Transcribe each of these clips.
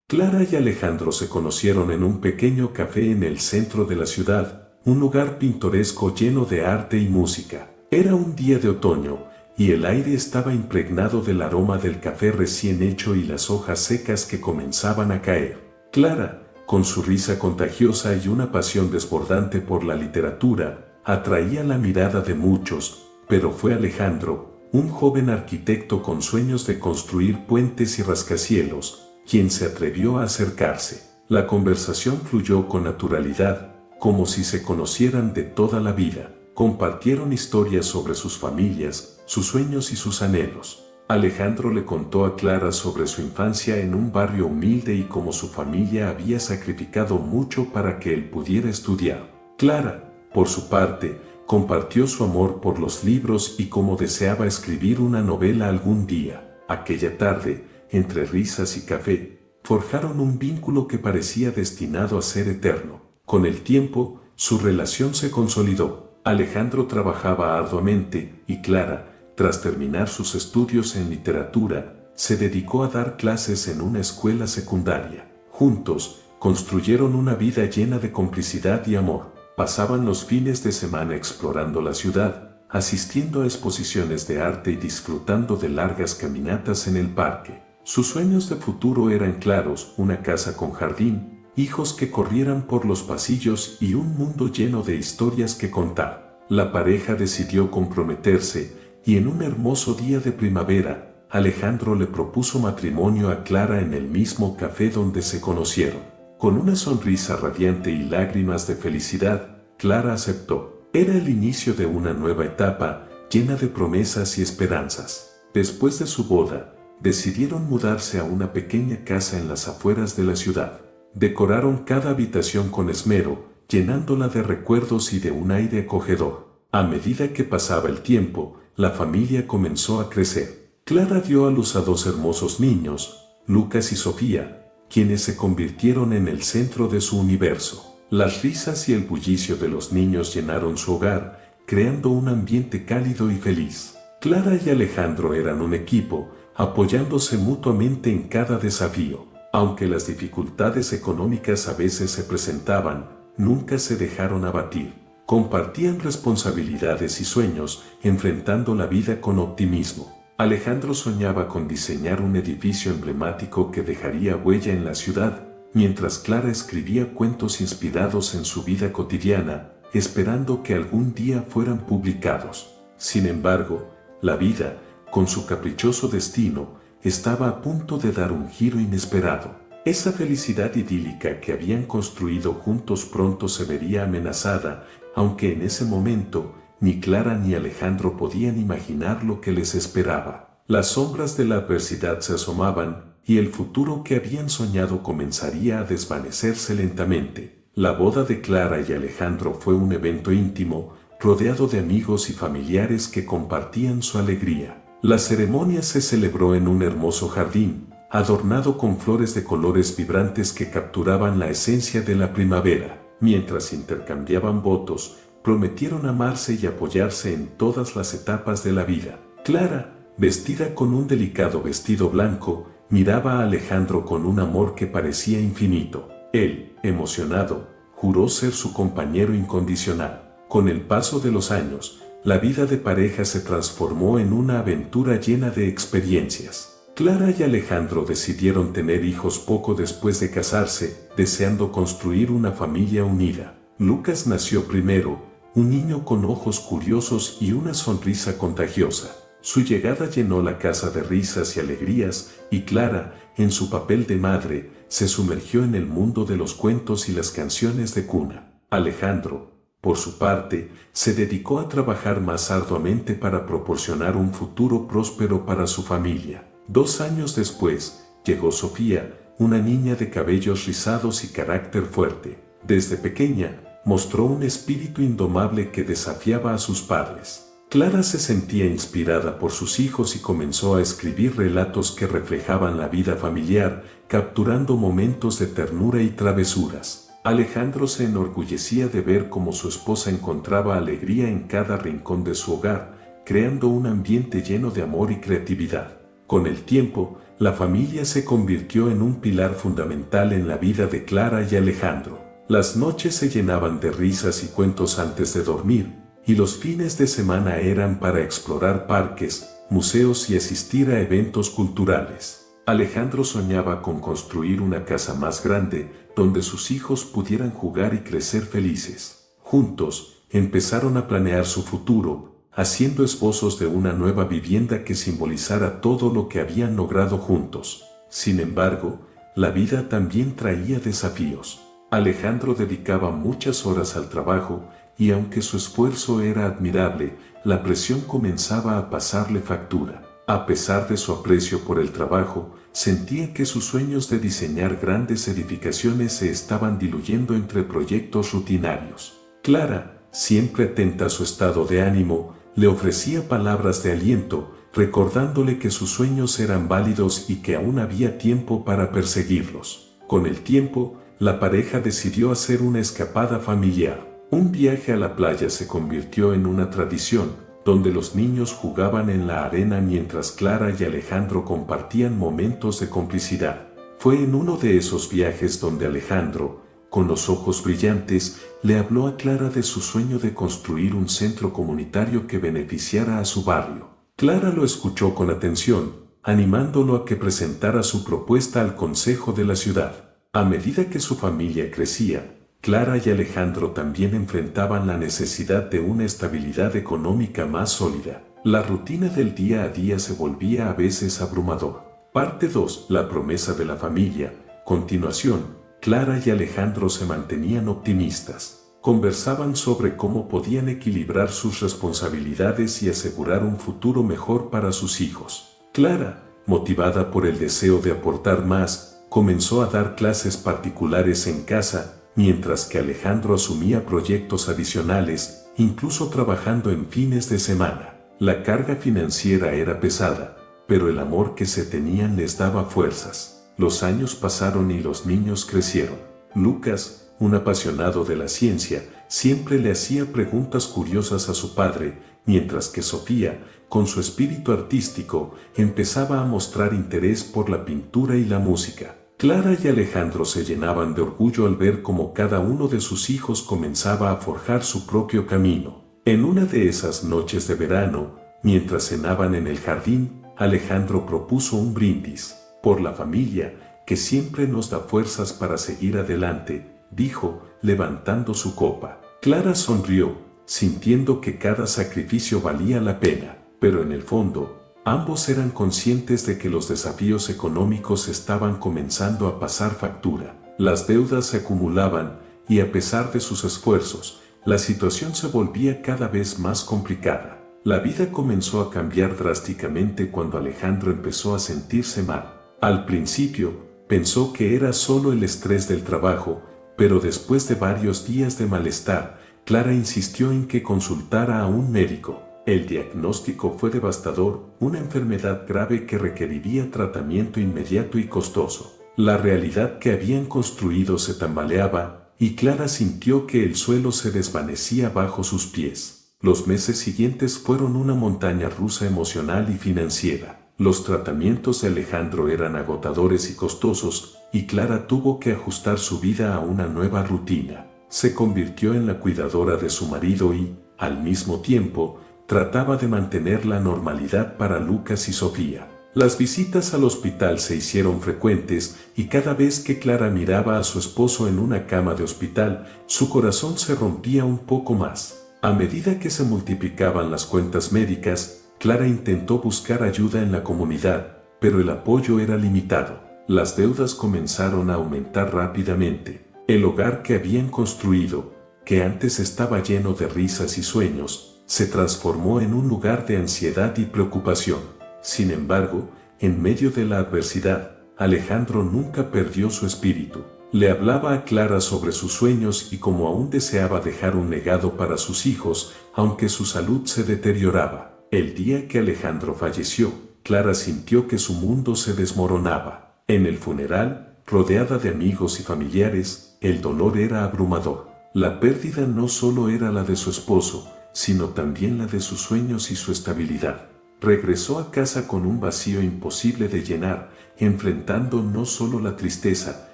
Clara y Alejandro se conocieron en un pequeño café en el centro de la ciudad, un lugar pintoresco lleno de arte y música. Era un día de otoño, y el aire estaba impregnado del aroma del café recién hecho y las hojas secas que comenzaban a caer. Clara, con su risa contagiosa y una pasión desbordante por la literatura, atraía la mirada de muchos, pero fue Alejandro, un joven arquitecto con sueños de construir puentes y rascacielos, quien se atrevió a acercarse. La conversación fluyó con naturalidad, como si se conocieran de toda la vida. Compartieron historias sobre sus familias, sus sueños y sus anhelos. Alejandro le contó a Clara sobre su infancia en un barrio humilde y cómo su familia había sacrificado mucho para que él pudiera estudiar. Clara, por su parte, compartió su amor por los libros y cómo deseaba escribir una novela algún día. Aquella tarde, entre risas y café, forjaron un vínculo que parecía destinado a ser eterno. Con el tiempo, su relación se consolidó. Alejandro trabajaba arduamente y Clara, tras terminar sus estudios en literatura, se dedicó a dar clases en una escuela secundaria. Juntos, construyeron una vida llena de complicidad y amor. Pasaban los fines de semana explorando la ciudad, asistiendo a exposiciones de arte y disfrutando de largas caminatas en el parque. Sus sueños de futuro eran claros: una casa con jardín, hijos que corrieran por los pasillos y un mundo lleno de historias que contar. La pareja decidió comprometerse y en un hermoso día de primavera, Alejandro le propuso matrimonio a Clara en el mismo café donde se conocieron. Con una sonrisa radiante y lágrimas de felicidad, Clara aceptó. Era el inicio de una nueva etapa, llena de promesas y esperanzas. Después de su boda, decidieron mudarse a una pequeña casa en las afueras de la ciudad. Decoraron cada habitación con esmero, llenándola de recuerdos y de un aire acogedor. A medida que pasaba el tiempo, la familia comenzó a crecer. Clara dio a luz a dos hermosos niños, Lucas y Sofía, quienes se convirtieron en el centro de su universo. Las risas y el bullicio de los niños llenaron su hogar, creando un ambiente cálido y feliz. Clara y Alejandro eran un equipo, apoyándose mutuamente en cada desafío. Aunque las dificultades económicas a veces se presentaban, nunca se dejaron abatir. Compartían responsabilidades y sueños, enfrentando la vida con optimismo. Alejandro soñaba con diseñar un edificio emblemático que dejaría huella en la ciudad, mientras Clara escribía cuentos inspirados en su vida cotidiana, esperando que algún día fueran publicados. Sin embargo, la vida, con su caprichoso destino, estaba a punto de dar un giro inesperado. Esa felicidad idílica que habían construido juntos pronto se vería amenazada, aunque en ese momento ni Clara ni Alejandro podían imaginar lo que les esperaba. Las sombras de la adversidad se asomaban, y el futuro que habían soñado comenzaría a desvanecerse lentamente. La boda de Clara y Alejandro fue un evento íntimo, rodeado de amigos y familiares que compartían su alegría. La ceremonia se celebró en un hermoso jardín, adornado con flores de colores vibrantes que capturaban la esencia de la primavera. Mientras intercambiaban votos, prometieron amarse y apoyarse en todas las etapas de la vida. Clara, vestida con un delicado vestido blanco, miraba a Alejandro con un amor que parecía infinito. Él, emocionado, juró ser su compañero incondicional. Con el paso de los años, la vida de pareja se transformó en una aventura llena de experiencias. Clara y Alejandro decidieron tener hijos poco después de casarse, deseando construir una familia unida. Lucas nació primero, un niño con ojos curiosos y una sonrisa contagiosa. Su llegada llenó la casa de risas y alegrías, y Clara, en su papel de madre, se sumergió en el mundo de los cuentos y las canciones de cuna. Alejandro, por su parte, se dedicó a trabajar más arduamente para proporcionar un futuro próspero para su familia. 2 años después, llegó Sofía, una niña de cabellos rizados y carácter fuerte. Desde pequeña, mostró un espíritu indomable que desafiaba a sus padres. Clara se sentía inspirada por sus hijos y comenzó a escribir relatos que reflejaban la vida familiar, capturando momentos de ternura y travesuras. Alejandro se enorgullecía de ver cómo su esposa encontraba alegría en cada rincón de su hogar, creando un ambiente lleno de amor y creatividad. Con el tiempo, la familia se convirtió en un pilar fundamental en la vida de Clara y Alejandro. Las noches se llenaban de risas y cuentos antes de dormir, y los fines de semana eran para explorar parques, museos y asistir a eventos culturales. Alejandro soñaba con construir una casa más grande, donde sus hijos pudieran jugar y crecer felices. Juntos, empezaron a planear su futuro, haciendo esbozos de una nueva vivienda que simbolizara todo lo que habían logrado juntos. Sin embargo, la vida también traía desafíos. Alejandro dedicaba muchas horas al trabajo, y aunque su esfuerzo era admirable, la presión comenzaba a pasarle factura. A pesar de su aprecio por el trabajo, sentía que sus sueños de diseñar grandes edificaciones se estaban diluyendo entre proyectos rutinarios. Clara, siempre atenta a su estado de ánimo, le ofrecía palabras de aliento, recordándole que sus sueños eran válidos y que aún había tiempo para perseguirlos. Con el tiempo, la pareja decidió hacer una escapada familiar. Un viaje a la playa se convirtió en una tradición, donde los niños jugaban en la arena mientras Clara y Alejandro compartían momentos de complicidad. Fue en uno de esos viajes donde Alejandro, con los ojos brillantes, le habló a Clara de su sueño de construir un centro comunitario que beneficiara a su barrio. Clara lo escuchó con atención, animándolo a que presentara su propuesta al consejo de la ciudad. A medida que su familia crecía, Clara y Alejandro también enfrentaban la necesidad de una estabilidad económica más sólida. La rutina del día a día se volvía a veces abrumador. Parte 2. La promesa de la familia. Continuación, Clara y Alejandro se mantenían optimistas. Conversaban sobre cómo podían equilibrar sus responsabilidades y asegurar un futuro mejor para sus hijos. Clara, motivada por el deseo de aportar más, comenzó a dar clases particulares en casa, mientras que Alejandro asumía proyectos adicionales, incluso trabajando en fines de semana. La carga financiera era pesada, pero el amor que se tenían les daba fuerzas. Los años pasaron y los niños crecieron. Lucas, un apasionado de la ciencia, siempre le hacía preguntas curiosas a su padre, mientras que Sofía, con su espíritu artístico, empezaba a mostrar interés por la pintura y la música. Clara y Alejandro se llenaban de orgullo al ver cómo cada uno de sus hijos comenzaba a forjar su propio camino. En una de esas noches de verano, mientras cenaban en el jardín, Alejandro propuso un brindis. Por la familia, que siempre nos da fuerzas para seguir adelante, dijo, levantando su copa. Clara sonrió, sintiendo que cada sacrificio valía la pena, pero en el fondo, ambos eran conscientes de que los desafíos económicos estaban comenzando a pasar factura. Las deudas se acumulaban, y a pesar de sus esfuerzos, la situación se volvía cada vez más complicada. La vida comenzó a cambiar drásticamente cuando Alejandro empezó a sentirse mal. Al principio, pensó que era solo el estrés del trabajo, pero después de varios días de malestar, Clara insistió en que consultara a un médico. El diagnóstico fue devastador, una enfermedad grave que requeriría tratamiento inmediato y costoso. La realidad que habían construido se tambaleaba, y Clara sintió que el suelo se desvanecía bajo sus pies. Los meses siguientes fueron una montaña rusa emocional y financiera. Los tratamientos de Alejandro eran agotadores y costosos, y Clara tuvo que ajustar su vida a una nueva rutina. Se convirtió en la cuidadora de su marido y, al mismo tiempo, trataba de mantener la normalidad para Lucas y Sofía. Las visitas al hospital se hicieron frecuentes y cada vez que Clara miraba a su esposo en una cama de hospital, su corazón se rompía un poco más. A medida que se multiplicaban las cuentas médicas, Clara intentó buscar ayuda en la comunidad, pero el apoyo era limitado. Las deudas comenzaron a aumentar rápidamente. El hogar que habían construido, que antes estaba lleno de risas y sueños, se transformó en un lugar de ansiedad y preocupación. Sin embargo, en medio de la adversidad, Alejandro nunca perdió su espíritu. Le hablaba a Clara sobre sus sueños y cómo aún deseaba dejar un legado para sus hijos, aunque su salud se deterioraba. El día que Alejandro falleció, Clara sintió que su mundo se desmoronaba. En el funeral, rodeada de amigos y familiares, el dolor era abrumador. La pérdida no solo era la de su esposo, sino también la de sus sueños y su estabilidad. Regresó a casa con un vacío imposible de llenar, enfrentando no solo la tristeza,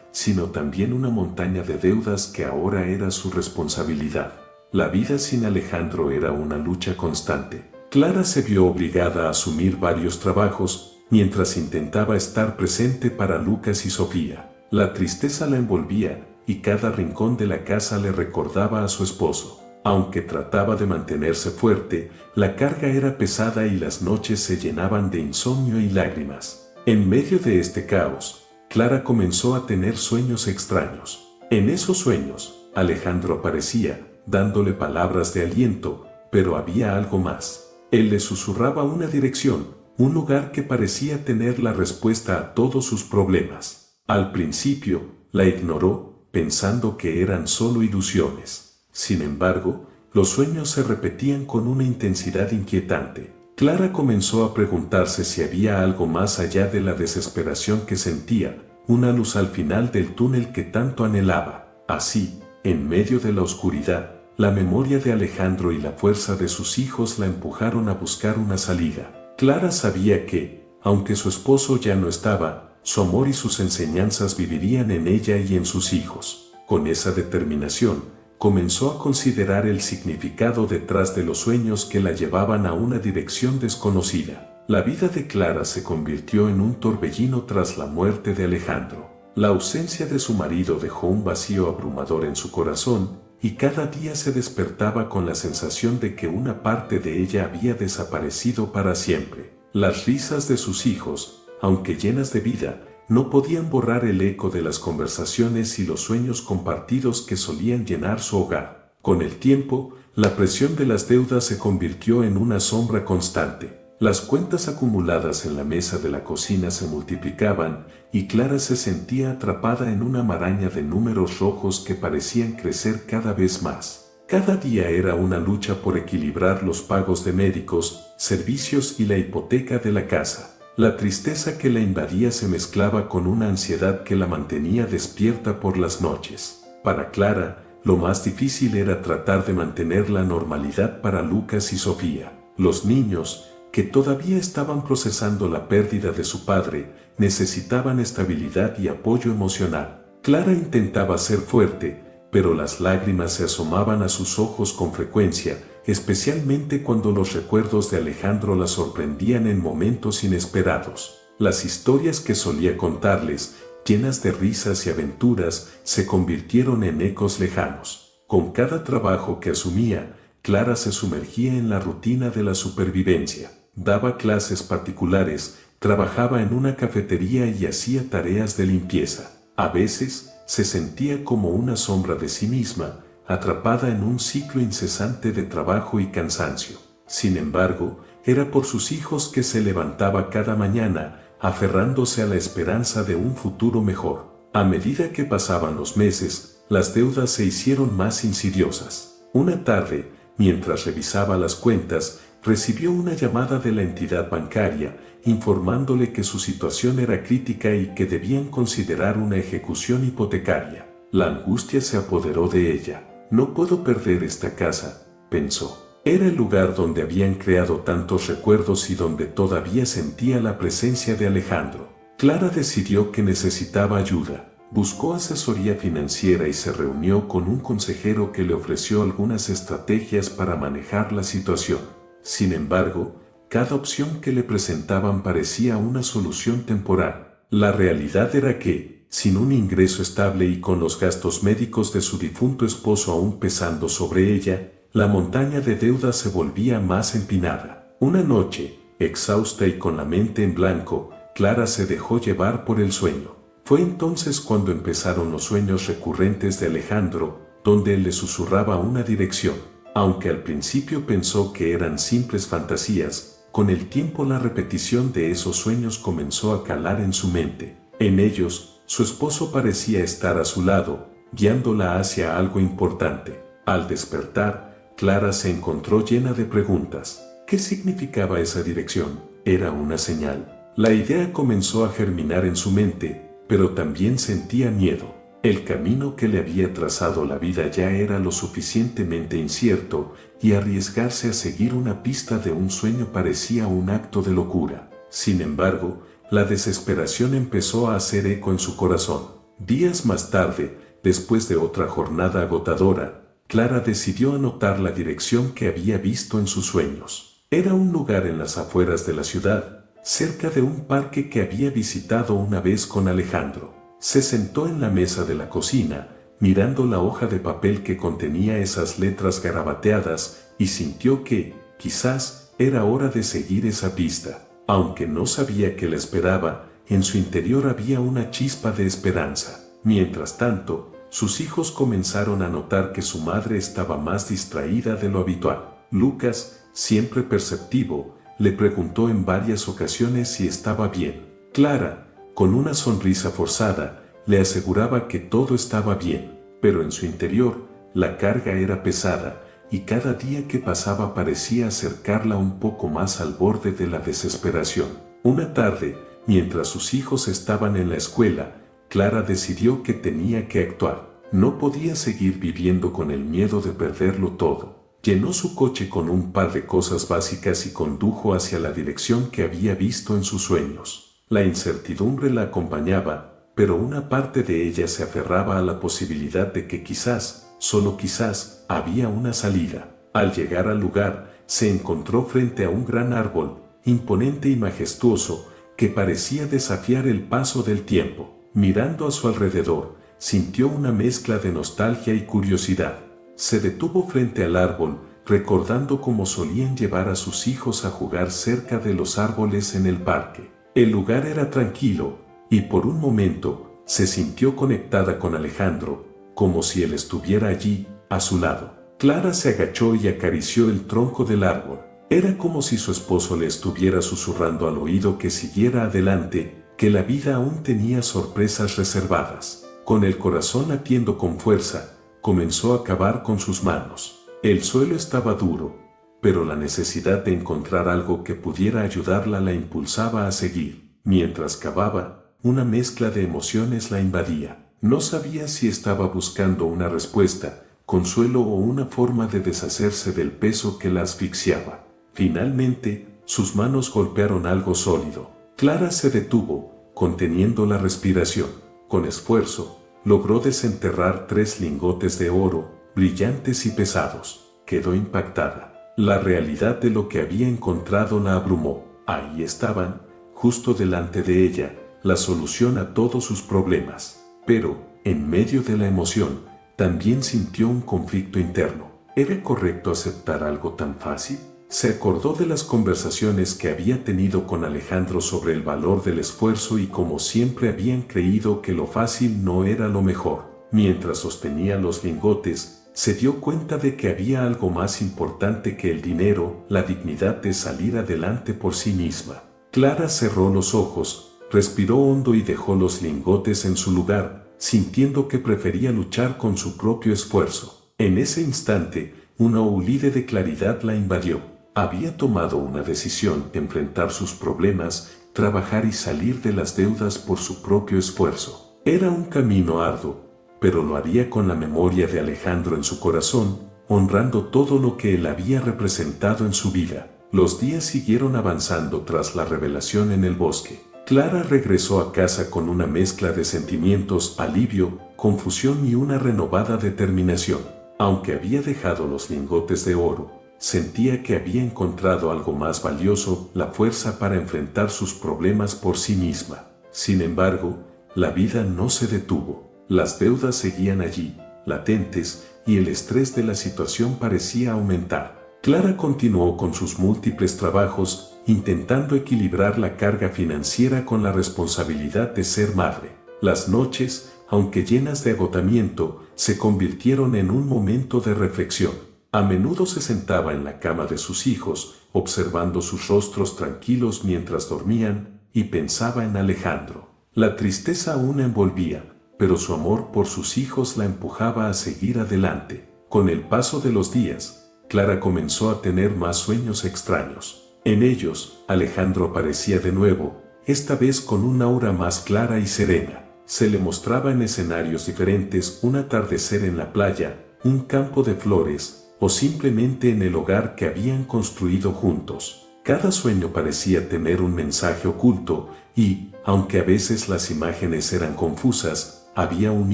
sino también una montaña de deudas que ahora era su responsabilidad. La vida sin Alejandro era una lucha constante. Clara se vio obligada a asumir varios trabajos, mientras intentaba estar presente para Lucas y Sofía. La tristeza la envolvía, y cada rincón de la casa le recordaba a su esposo. Aunque trataba de mantenerse fuerte, la carga era pesada y las noches se llenaban de insomnio y lágrimas. En medio de este caos, Clara comenzó a tener sueños extraños. En esos sueños, Alejandro aparecía, dándole palabras de aliento, pero había algo más. Él le susurraba una dirección, un lugar que parecía tener la respuesta a todos sus problemas. Al principio, la ignoró, pensando que eran solo ilusiones. Sin embargo, los sueños se repetían con una intensidad inquietante. Clara comenzó a preguntarse si había algo más allá de la desesperación que sentía, una luz al final del túnel que tanto anhelaba. Así, en medio de la oscuridad, la memoria de Alejandro y la fuerza de sus hijos la empujaron a buscar una salida. Clara sabía que, aunque su esposo ya no estaba, su amor y sus enseñanzas vivirían en ella y en sus hijos. Con esa determinación, comenzó a considerar el significado detrás de los sueños que la llevaban a una dirección desconocida. La vida de Clara se convirtió en un torbellino tras la muerte de Alejandro. La ausencia de su marido dejó un vacío abrumador en su corazón, y cada día se despertaba con la sensación de que una parte de ella había desaparecido para siempre. Las risas de sus hijos, aunque llenas de vida, no podían borrar el eco de las conversaciones y los sueños compartidos que solían llenar su hogar. Con el tiempo, la presión de las deudas se convirtió en una sombra constante. Las cuentas acumuladas en la mesa de la cocina se multiplicaban, y Clara se sentía atrapada en una maraña de números rojos que parecían crecer cada vez más. Cada día era una lucha por equilibrar los pagos de médicos, servicios y la hipoteca de la casa. La tristeza que la invadía se mezclaba con una ansiedad que la mantenía despierta por las noches. Para Clara, lo más difícil era tratar de mantener la normalidad para Lucas y Sofía. Los niños, que todavía estaban procesando la pérdida de su padre, necesitaban estabilidad y apoyo emocional. Clara intentaba ser fuerte, pero las lágrimas se asomaban a sus ojos con frecuencia, especialmente cuando los recuerdos de Alejandro la sorprendían en momentos inesperados. Las historias que solía contarles, llenas de risas y aventuras, se convirtieron en ecos lejanos. Con cada trabajo que asumía, Clara se sumergía en la rutina de la supervivencia. Daba clases particulares, trabajaba en una cafetería y hacía tareas de limpieza. A veces, se sentía como una sombra de sí misma, atrapada en un ciclo incesante de trabajo y cansancio. Sin embargo, era por sus hijos que se levantaba cada mañana, aferrándose a la esperanza de un futuro mejor. A medida que pasaban los meses, las deudas se hicieron más insidiosas. Una tarde, mientras revisaba las cuentas, recibió una llamada de la entidad bancaria, informándole que su situación era crítica y que debían considerar una ejecución hipotecaria. La angustia se apoderó de ella. No puedo perder esta casa, pensó. Era el lugar donde habían creado tantos recuerdos y donde todavía sentía la presencia de Alejandro. Clara decidió que necesitaba ayuda. Buscó asesoría financiera y se reunió con un consejero que le ofreció algunas estrategias para manejar la situación. Sin embargo, cada opción que le presentaban parecía una solución temporal. La realidad era que, sin un ingreso estable y con los gastos médicos de su difunto esposo aún pesando sobre ella, la montaña de deudas se volvía más empinada. Una noche, exhausta y con la mente en blanco, Clara se dejó llevar por el sueño. Fue entonces cuando empezaron los sueños recurrentes de Alejandro, donde él le susurraba una dirección. Aunque al principio pensó que eran simples fantasías, con el tiempo la repetición de esos sueños comenzó a calar en su mente. En ellos, su esposo parecía estar a su lado, guiándola hacia algo importante. Al despertar, Clara se encontró llena de preguntas. ¿Qué significaba esa dirección? ¿Era una señal? La idea comenzó a germinar en su mente, pero también sentía miedo. El camino que le había trazado la vida ya era lo suficientemente incierto, y arriesgarse a seguir una pista de un sueño parecía un acto de locura. Sin embargo, la desesperación empezó a hacer eco en su corazón. Días más tarde, después de otra jornada agotadora, Clara decidió anotar la dirección que había visto en sus sueños. Era un lugar en las afueras de la ciudad, cerca de un parque que había visitado una vez con Alejandro. Se sentó en la mesa de la cocina, mirando la hoja de papel que contenía esas letras garabateadas, y sintió que, quizás, era hora de seguir esa pista. Aunque no sabía qué le esperaba, en su interior había una chispa de esperanza. Mientras tanto, sus hijos comenzaron a notar que su madre estaba más distraída de lo habitual. Lucas, siempre perceptivo, le preguntó en varias ocasiones si estaba bien. Clara, con una sonrisa forzada, le aseguraba que todo estaba bien, pero en su interior, la carga era pesada, y cada día que pasaba parecía acercarla un poco más al borde de la desesperación. Una tarde, mientras sus hijos estaban en la escuela, Clara decidió que tenía que actuar. No podía seguir viviendo con el miedo de perderlo todo. Llenó su coche con un par de cosas básicas y condujo hacia la dirección que había visto en sus sueños. La incertidumbre la acompañaba, pero una parte de ella se aferraba a la posibilidad de que quizás, solo quizás, había una salida. Al llegar al lugar, se encontró frente a un gran árbol, imponente y majestuoso, que parecía desafiar el paso del tiempo. Mirando a su alrededor, sintió una mezcla de nostalgia y curiosidad. Se detuvo frente al árbol, recordando cómo solían llevar a sus hijos a jugar cerca de los árboles en el parque. El lugar era tranquilo, y por un momento, se sintió conectada con Alejandro, como si él estuviera allí, a su lado. Clara se agachó y acarició el tronco del árbol. Era como si su esposo le estuviera susurrando al oído que siguiera adelante, que la vida aún tenía sorpresas reservadas. Con el corazón latiendo con fuerza, comenzó a cavar con sus manos. El suelo estaba duro, pero la necesidad de encontrar algo que pudiera ayudarla la impulsaba a seguir. Mientras cavaba, una mezcla de emociones la invadía. No sabía si estaba buscando una respuesta, consuelo o una forma de deshacerse del peso que la asfixiaba. Finalmente, sus manos golpearon algo sólido. Clara se detuvo, conteniendo la respiración. Con esfuerzo, logró desenterrar 3 lingotes de oro, brillantes y pesados. Quedó impactada. La realidad de lo que había encontrado la abrumó. Ahí estaban, justo delante de ella, la solución a todos sus problemas. Pero, en medio de la emoción, también sintió un conflicto interno. ¿Era correcto aceptar algo tan fácil? Se acordó de las conversaciones que había tenido con Alejandro sobre el valor del esfuerzo y como siempre habían creído que lo fácil no era lo mejor. Mientras sostenía los lingotes, se dio cuenta de que había algo más importante que el dinero, la dignidad de salir adelante por sí misma. Clara cerró los ojos, respiró hondo y dejó los lingotes en su lugar, sintiendo que prefería luchar con su propio esfuerzo. En ese instante, una olida de claridad la invadió. Había tomado una decisión: enfrentar sus problemas, trabajar y salir de las deudas por su propio esfuerzo. Era un camino arduo, pero lo haría con la memoria de Alejandro en su corazón, honrando todo lo que él había representado en su vida. Los días siguieron avanzando tras la revelación en el bosque. Clara regresó a casa con una mezcla de sentimientos: alivio, confusión y una renovada determinación. Aunque había dejado los lingotes de oro, sentía que había encontrado algo más valioso: la fuerza para enfrentar sus problemas por sí misma. Sin embargo, la vida no se detuvo. Las deudas seguían allí, latentes, y el estrés de la situación parecía aumentar. Clara continuó con sus múltiples trabajos, intentando equilibrar la carga financiera con la responsabilidad de ser madre. Las noches, aunque llenas de agotamiento, se convirtieron en un momento de reflexión. A menudo se sentaba en la cama de sus hijos, observando sus rostros tranquilos mientras dormían, y pensaba en Alejandro. La tristeza aún la envolvía, pero su amor por sus hijos la empujaba a seguir adelante. Con el paso de los días, Clara comenzó a tener más sueños extraños. En ellos, Alejandro aparecía de nuevo, esta vez con un aura más clara y serena. se le mostraba en escenarios diferentes, un atardecer en la playa, un campo de flores, o simplemente en el hogar que habían construido juntos. Cada sueño parecía tener un mensaje oculto y, aunque a veces las imágenes eran confusas, había un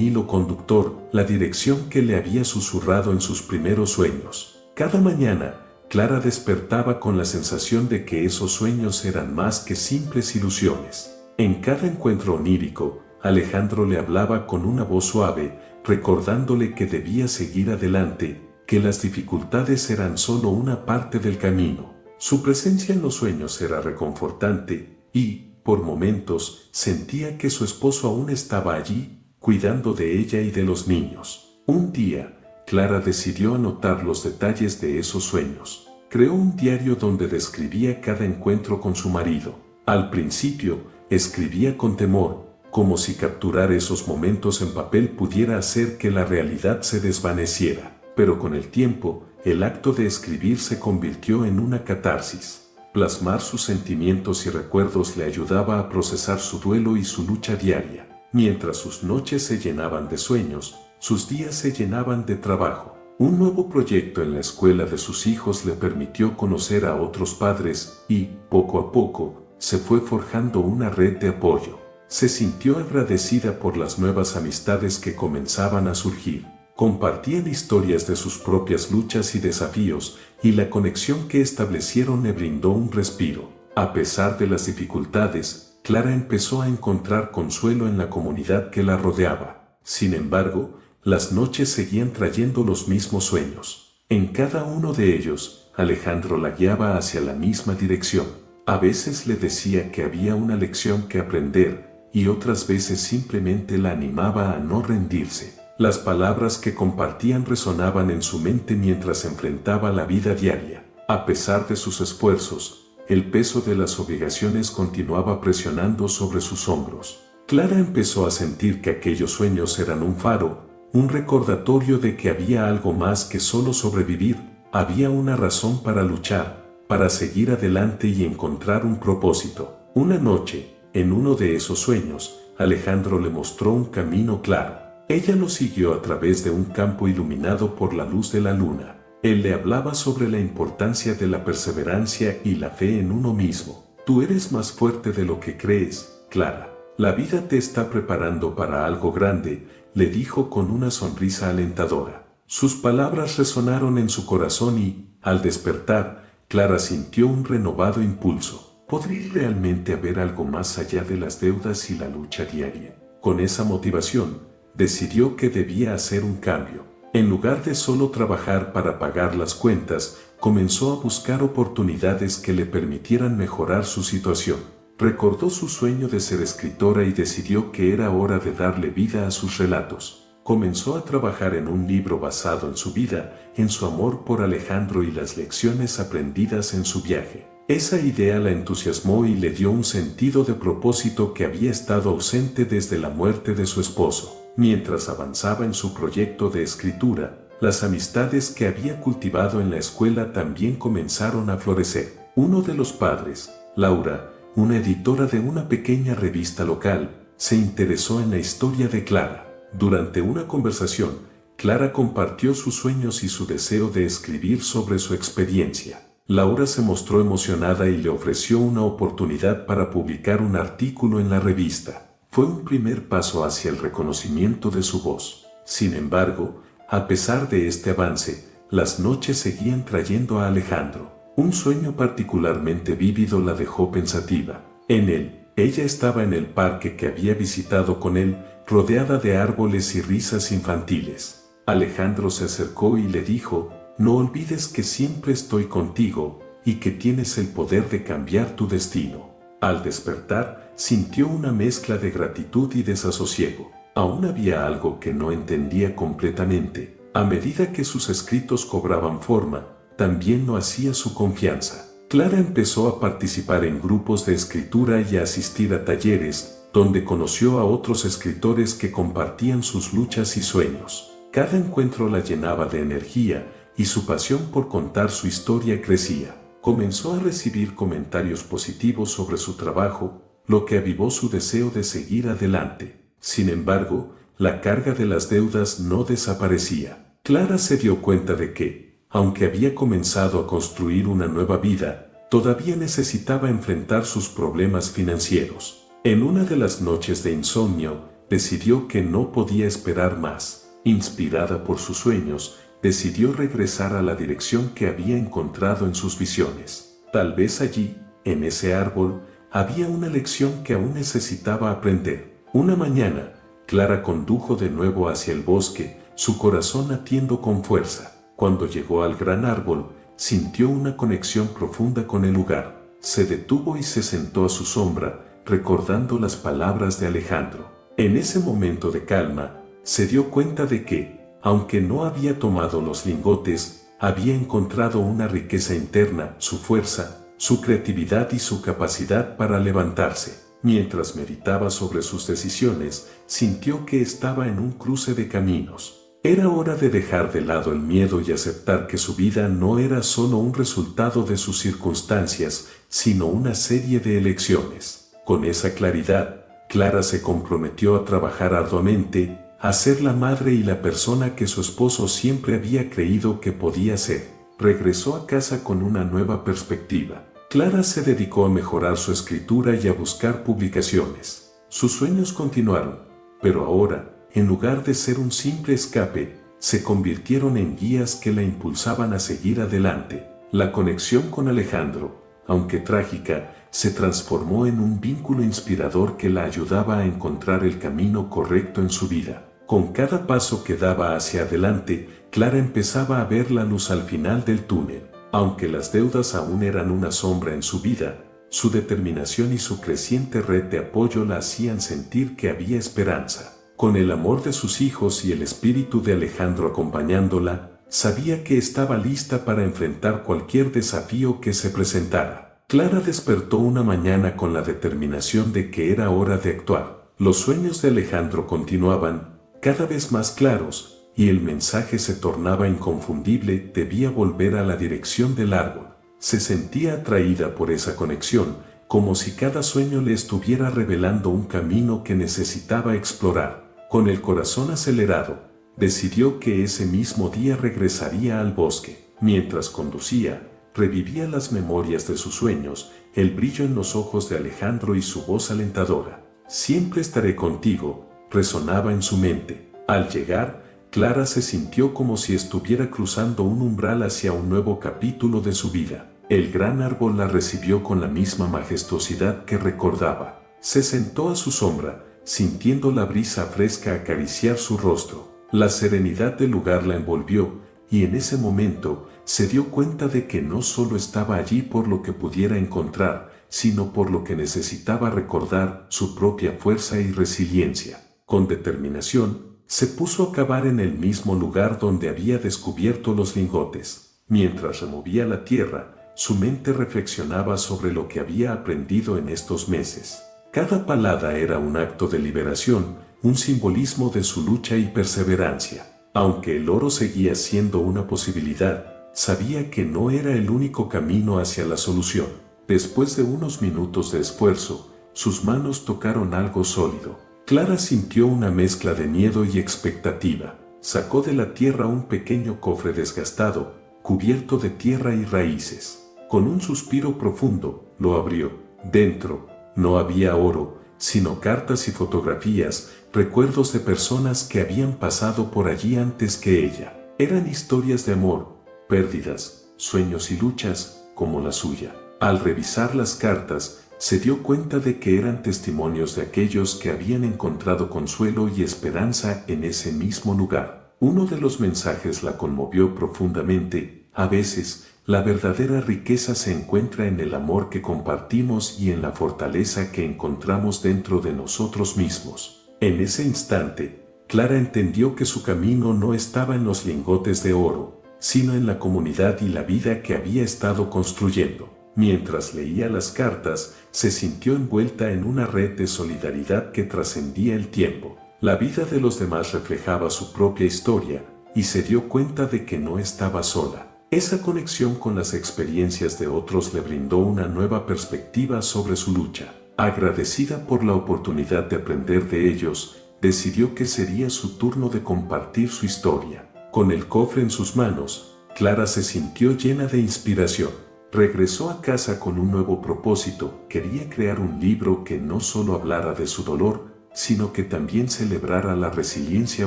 hilo conductor, la dirección que le había susurrado en sus primeros sueños. Cada mañana, Clara despertaba con la sensación de que esos sueños eran más que simples ilusiones. En cada encuentro onírico, Alejandro le hablaba con una voz suave, recordándole que debía seguir adelante, que las dificultades eran solo una parte del camino. Su presencia en los sueños era reconfortante y, por momentos, sentía que su esposo aún estaba allí, cuidando de ella y de los niños. Un día, Clara decidió anotar los detalles de esos sueños. Creó un diario donde describía cada encuentro con su marido. Al principio, escribía con temor, como si capturar esos momentos en papel pudiera hacer que la realidad se desvaneciera. Pero con el tiempo, el acto de escribir se convirtió en una catarsis. Plasmar sus sentimientos y recuerdos le ayudaba a procesar su duelo y su lucha diaria. Mientras sus noches se llenaban de sueños, sus días se llenaban de trabajo. Un nuevo proyecto en la escuela de sus hijos le permitió conocer a otros padres y, poco a poco, se fue forjando una red de apoyo. Se sintió agradecida por las nuevas amistades que comenzaban a surgir. Compartían historias de sus propias luchas y desafíos, y la conexión que establecieron le brindó un respiro. A pesar de las dificultades, Clara empezó a encontrar consuelo en la comunidad que la rodeaba. Sin embargo, las noches seguían trayendo los mismos sueños. En cada uno de ellos, Alejandro la guiaba hacia la misma dirección. A veces le decía que había una lección que aprender, y otras veces simplemente la animaba a no rendirse. Las palabras que compartían resonaban en su mente mientras enfrentaba la vida diaria. A pesar de sus esfuerzos, el peso de las obligaciones continuaba presionando sobre sus hombros. Clara empezó a sentir que aquellos sueños eran un faro, un recordatorio de que había algo más que solo sobrevivir, había una razón para luchar, para seguir adelante y encontrar un propósito. Una noche, en uno de esos sueños, Alejandro le mostró un camino claro. Ella lo siguió a través de un campo iluminado por la luz de la luna. Él le hablaba sobre la importancia de la perseverancia y la fe en uno mismo. Tú eres más fuerte de lo que crees, Clara. La vida te está preparando para algo grande, le dijo con una sonrisa alentadora. Sus palabras resonaron en su corazón y, al despertar, Clara sintió un renovado impulso. ¿Podría realmente haber algo más allá de las deudas y la lucha diaria? Con esa motivación, decidió que debía hacer un cambio. En lugar de solo trabajar para pagar las cuentas, comenzó a buscar oportunidades que le permitieran mejorar su situación. Recordó su sueño de ser escritora y decidió que era hora de darle vida a sus relatos. Comenzó a trabajar en un libro basado en su vida, en su amor por Alejandro y las lecciones aprendidas en su viaje. Esa idea la entusiasmó y le dio un sentido de propósito que había estado ausente desde la muerte de su esposo. Mientras avanzaba en su proyecto de escritura, las amistades que había cultivado en la escuela también comenzaron a florecer. Uno de los padres, Laura, una editora de una pequeña revista local, se interesó en la historia de Clara. Durante una conversación, Clara compartió sus sueños y su deseo de escribir sobre su experiencia. Laura se mostró emocionada y le ofreció una oportunidad para publicar un artículo en la revista. Fue un primer paso hacia el reconocimiento de su voz. Sin embargo, a pesar de este avance, las noches seguían trayendo a Alejandro. Un sueño particularmente vívido la dejó pensativa. En él, ella estaba en el parque que había visitado con él, rodeada de árboles y risas infantiles. Alejandro se acercó y le dijo: «No olvides que siempre estoy contigo y que tienes el poder de cambiar tu destino». Al despertar, sintió una mezcla de gratitud y desasosiego. Aún había algo que no entendía completamente. A medida que sus escritos cobraban forma, también lo hacía su confianza. Clara empezó a participar en grupos de escritura y a asistir a talleres, donde conoció a otros escritores que compartían sus luchas y sueños. Cada encuentro la llenaba de energía y su pasión por contar su historia crecía. Comenzó a recibir comentarios positivos sobre su trabajo, lo que avivó su deseo de seguir adelante. Sin embargo, la carga de las deudas no desaparecía. Clara se dio cuenta de que, aunque había comenzado a construir una nueva vida, todavía necesitaba enfrentar sus problemas financieros. En una de las noches de insomnio, decidió que no podía esperar más. Inspirada por sus sueños, decidió regresar a la dirección que había encontrado en sus visiones. Tal vez allí, en ese árbol, había una lección que aún necesitaba aprender. Una mañana, Clara condujo de nuevo hacia el bosque, su corazón latiendo con fuerza. Cuando llegó al gran árbol, sintió una conexión profunda con el lugar. Se detuvo y se sentó a su sombra, recordando las palabras de Alejandro. En ese momento de calma, se dio cuenta de que, aunque no había tomado los lingotes, había encontrado una riqueza interna, su fuerza, su creatividad y su capacidad para levantarse. Mientras meditaba sobre sus decisiones, sintió que estaba en un cruce de caminos. Era hora de dejar de lado el miedo y aceptar que su vida no era solo un resultado de sus circunstancias, sino una serie de elecciones. Con esa claridad, Clara se comprometió a trabajar arduamente, a ser la madre y la persona que su esposo siempre había creído que podía ser. Regresó a casa con una nueva perspectiva. Clara se dedicó a mejorar su escritura y a buscar publicaciones. Sus sueños continuaron, pero ahora, en lugar de ser un simple escape, se convirtieron en guías que la impulsaban a seguir adelante. La conexión con Alejandro, aunque trágica, se transformó en un vínculo inspirador que la ayudaba a encontrar el camino correcto en su vida. Con cada paso que daba hacia adelante, Clara empezaba a ver la luz al final del túnel. Aunque las deudas aún eran una sombra en su vida, su determinación y su creciente red de apoyo la hacían sentir que había esperanza. Con el amor de sus hijos y el espíritu de Alejandro acompañándola, sabía que estaba lista para enfrentar cualquier desafío que se presentara. Clara despertó una mañana con la determinación de que era hora de actuar. Los sueños de Alejandro continuaban, cada vez más claros, y el mensaje se tornaba inconfundible: debía volver a la dirección del árbol. Se sentía atraída por esa conexión, como si cada sueño le estuviera revelando un camino que necesitaba explorar. Con el corazón acelerado, decidió que ese mismo día regresaría al bosque. Mientras conducía, revivía las memorias de sus sueños, el brillo en los ojos de Alejandro y su voz alentadora. Siempre estaré contigo, resonaba en su mente. Al llegar, Clara se sintió como si estuviera cruzando un umbral hacia un nuevo capítulo de su vida. El gran árbol la recibió con la misma majestuosidad que recordaba. Se sentó a su sombra, sintiendo la brisa fresca acariciar su rostro. La serenidad del lugar la envolvió, y en ese momento se dio cuenta de que no solo estaba allí por lo que pudiera encontrar, sino por lo que necesitaba recordar: su propia fuerza y resiliencia. Con determinación, se puso a cavar en el mismo lugar donde había descubierto los lingotes. Mientras removía la tierra, su mente reflexionaba sobre lo que había aprendido en estos meses. Cada palada era un acto de liberación, un simbolismo de su lucha y perseverancia. Aunque el oro seguía siendo una posibilidad, sabía que no era el único camino hacia la solución. Después de unos minutos de esfuerzo, sus manos tocaron algo sólido. Clara sintió una mezcla de miedo y expectativa. Sacó de la tierra un pequeño cofre desgastado, cubierto de tierra y raíces. Con un suspiro profundo, lo abrió. Dentro, no había oro, sino cartas y fotografías, recuerdos de personas que habían pasado por allí antes que ella. Eran historias de amor, pérdidas, sueños y luchas, como la suya. Al revisar las cartas, se dio cuenta de que eran testimonios de aquellos que habían encontrado consuelo y esperanza en ese mismo lugar. Uno de los mensajes la conmovió profundamente: a veces, la verdadera riqueza se encuentra en el amor que compartimos y en la fortaleza que encontramos dentro de nosotros mismos. En ese instante, Clara entendió que su camino no estaba en los lingotes de oro, sino en la comunidad y la vida que había estado construyendo. Mientras leía las cartas, se sintió envuelta en una red de solidaridad que trascendía el tiempo. La vida de los demás reflejaba su propia historia, y se dio cuenta de que no estaba sola. Esa conexión con las experiencias de otros le brindó una nueva perspectiva sobre su lucha. Agradecida por la oportunidad de aprender de ellos, decidió que sería su turno de compartir su historia. Con el cofre en sus manos, Clara se sintió llena de inspiración. Regresó a casa con un nuevo propósito. Quería crear un libro que no solo hablara de su dolor, sino que también celebrara la resiliencia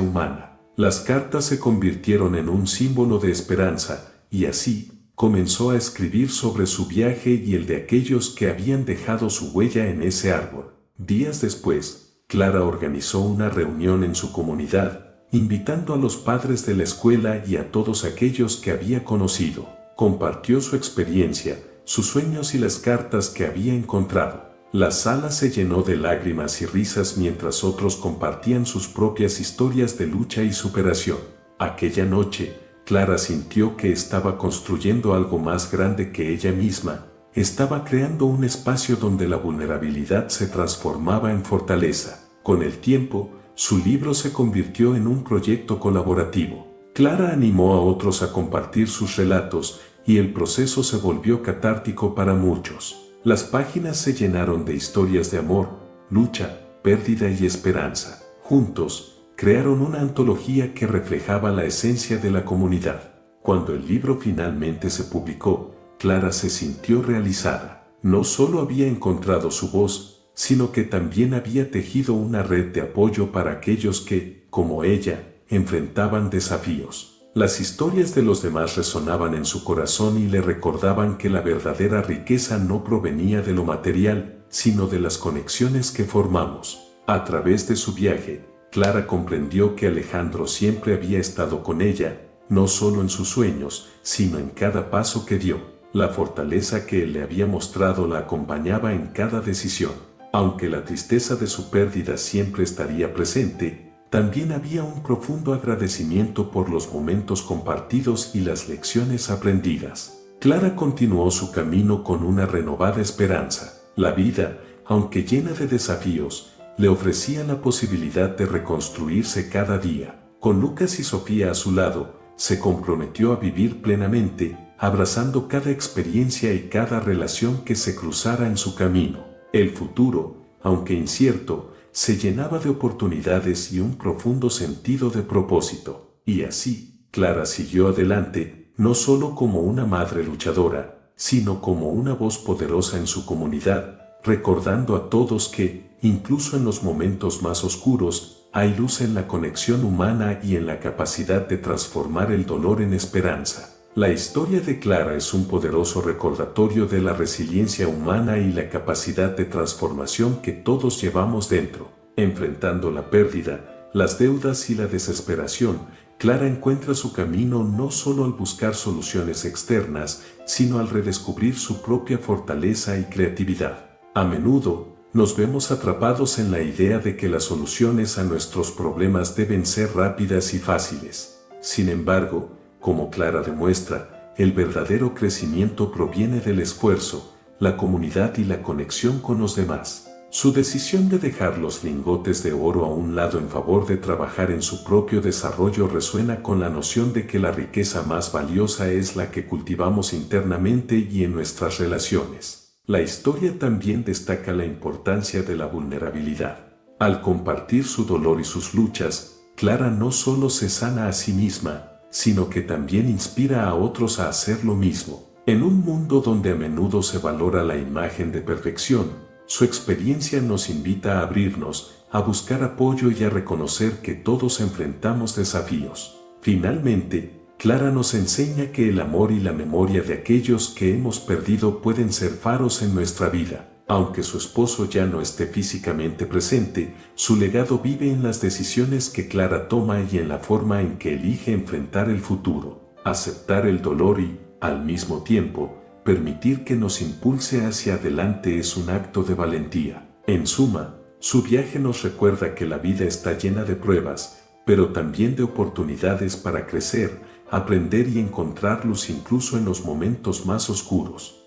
humana. Las cartas se convirtieron en un símbolo de esperanza, y así, comenzó a escribir sobre su viaje y el de aquellos que habían dejado su huella en ese árbol. Días después, Clara organizó una reunión en su comunidad, invitando a los padres de la escuela y a todos aquellos que había conocido. Compartió su experiencia, sus sueños y las cartas que había encontrado. La sala se llenó de lágrimas y risas mientras otros compartían sus propias historias de lucha y superación. Aquella noche, Clara sintió que estaba construyendo algo más grande que ella misma. Estaba creando un espacio donde la vulnerabilidad se transformaba en fortaleza. Con el tiempo, su libro se convirtió en un proyecto colaborativo. Clara animó a otros a compartir sus relatos y el proceso se volvió catártico para muchos. Las páginas se llenaron de historias de amor, lucha, pérdida y esperanza. Juntos, crearon una antología que reflejaba la esencia de la comunidad. Cuando el libro finalmente se publicó, Clara se sintió realizada. No solo había encontrado su voz, sino que también había tejido una red de apoyo para aquellos que, como ella, enfrentaban desafíos. Las historias de los demás resonaban en su corazón y le recordaban que la verdadera riqueza no provenía de lo material, sino de las conexiones que formamos. A través de su viaje, Clara comprendió que Alejandro siempre había estado con ella, no solo en sus sueños, sino en cada paso que dio. La fortaleza que él le había mostrado la acompañaba en cada decisión. Aunque la tristeza de su pérdida siempre estaría presente, también había un profundo agradecimiento por los momentos compartidos y las lecciones aprendidas. Clara continuó su camino con una renovada esperanza. La vida, aunque llena de desafíos, le ofrecía la posibilidad de reconstruirse cada día. Con Lucas y Sofía a su lado, se comprometió a vivir plenamente, abrazando cada experiencia y cada relación que se cruzara en su camino. El futuro, aunque incierto, se llenaba de oportunidades y un profundo sentido de propósito. Y así, Clara siguió adelante, no solo como una madre luchadora, sino como una voz poderosa en su comunidad, recordando a todos que, incluso en los momentos más oscuros, hay luz en la conexión humana y en la capacidad de transformar el dolor en esperanza. La historia de Clara es un poderoso recordatorio de la resiliencia humana y la capacidad de transformación que todos llevamos dentro. Enfrentando la pérdida, las deudas y la desesperación, Clara encuentra su camino no solo al buscar soluciones externas, sino al redescubrir su propia fortaleza y creatividad. A menudo, nos vemos atrapados en la idea de que las soluciones a nuestros problemas deben ser rápidas y fáciles. Sin embargo, como Clara demuestra, el verdadero crecimiento proviene del esfuerzo, la comunidad y la conexión con los demás. Su decisión de dejar los lingotes de oro a un lado en favor de trabajar en su propio desarrollo resuena con la noción de que la riqueza más valiosa es la que cultivamos internamente y en nuestras relaciones. La historia también destaca la importancia de la vulnerabilidad. Al compartir su dolor y sus luchas, Clara no solo se sana a sí misma, sino que también inspira a otros a hacer lo mismo. En un mundo donde a menudo se valora la imagen de perfección, su experiencia nos invita a abrirnos, a buscar apoyo y a reconocer que todos enfrentamos desafíos. Finalmente, Clara nos enseña que el amor y la memoria de aquellos que hemos perdido pueden ser faros en nuestra vida. Aunque su esposo ya no esté físicamente presente, su legado vive en las decisiones que Clara toma y en la forma en que elige enfrentar el futuro. Aceptar el dolor y, al mismo tiempo, permitir que nos impulse hacia adelante es un acto de valentía. En suma, su viaje nos recuerda que la vida está llena de pruebas, pero también de oportunidades para crecer, aprender y encontrar luz incluso en los momentos más oscuros.